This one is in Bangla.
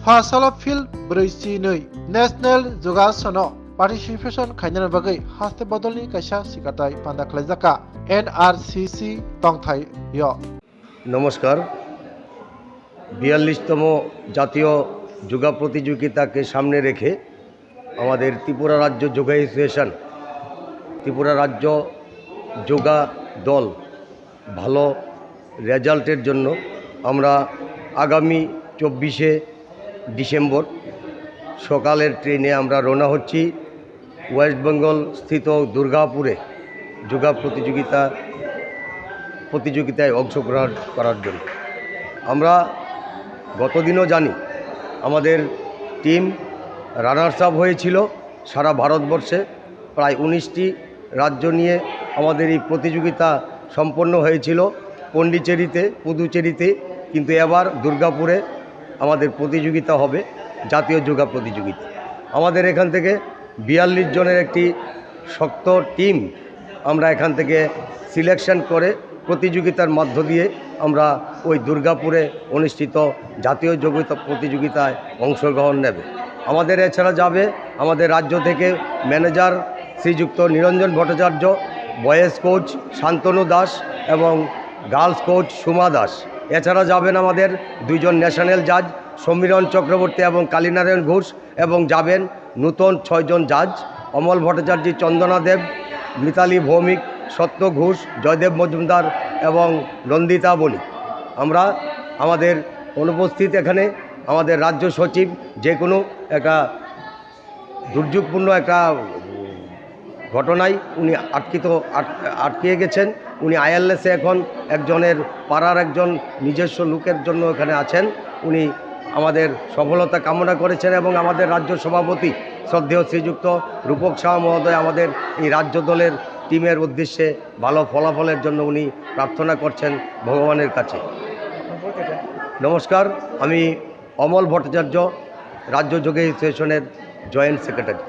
Fasala Phil Braisinui National Jogasono Participation Kainana Bagai Haste Bodoli Kasha Sikatai Pandaklezaka NRCC Tongthai Yo নমস্কার। ৪২তম জাতীয় যোগা প্রতিযোগিতাকে সামনে রেখে আমাদের ত্রিপুরা রাজ্য যোগা অ্যাসোসিয়েশন, ত্রিপুরা রাজ্য যোগা দল ভালো রেজাল্টের জন্য আমরা আগামী ২৪শে ডিসেম্বর সকালের ট্রেনে আমরা রওনা হচ্ছি ওয়েস্ট বেঙ্গল স্থিত দুর্গাপুরে যোগা প্রতিযোগিতায় অংশগ্রহণ করার জন্য। আমরা গতদিনও জানি আমাদের টিম রানার্স আপ হয়েছিল সারা ভারতবর্ষে, প্রায় ১৯টি রাজ্য নিয়ে আমাদের এই প্রতিযোগিতা সম্পন্ন হয়েছিল পন্ডিচেরিতে, পুদুচেরিতে, কিন্তু এবার দুর্গাপুরে আমাদের প্রতিযোগিতা হবে, জাতীয় যোগা প্রতিযোগিতা। আমাদের এখান থেকে ৪২ জনের একটি শক্ত টিম আমরা এখান থেকে সিলেকশন করে প্রতিযোগিতার মধ্য দিয়ে আমরা ওই দুর্গাপুরে অনুষ্ঠিত জাতীয় যোগা প্রতিযোগিতায় অংশগ্রহণ নেবে। আমাদের এছাড়া যাবে আমাদের রাজ্য থেকে ম্যানেজার শ্রীযুক্ত নিরঞ্জন ভট্টাচার্য, বয়েজ কোচ শান্তনু দাস এবং গার্লস কোচ সুমা দাস। এছাড়া যাবেন আমাদের ২ জন ন্যাশনাল জাজ সমীরণ চক্রবর্তী এবং কালীনারায়ণ ঘোষ, এবং যাবেন নূতন ৬ জন জাজ অমল ভট্টাচার্য, চন্দনা দেব, মিতালি ভৌমিক, সত্য ঘোষ, জয়দেব মজুমদার এবং নন্দিতা বণিক। আমরা আমাদের অনুপস্থিত এখানে আমাদের রাজ্য সচিব যে কোনো একটা দুর্যোগপূর্ণ একটা ঘটনায় উনি আটকে গেছেন। উনি আইএলএসে এখন একজনের পাড়ার একজন নিজস্ব লোকের জন্য এখানে আছেন। উনি আমাদের সফলতা কামনা করেছেন এবং আমাদের রাজ্য সভাপতি শ্রদ্ধেয় শ্রীযুক্ত রূপক শাহ মহোদয় আমাদের এই রাজ্য দলের টিমের উদ্দেশ্যে ভালো ফলাফলের জন্য উনি প্রার্থনা করছেন ভগবানের কাছে। নমস্কার, আমি অমল ভট্টাচার্য, রাজ্য যোগা অ্যাসোসিয়েশনের জয়েন্ট সেক্রেটারি।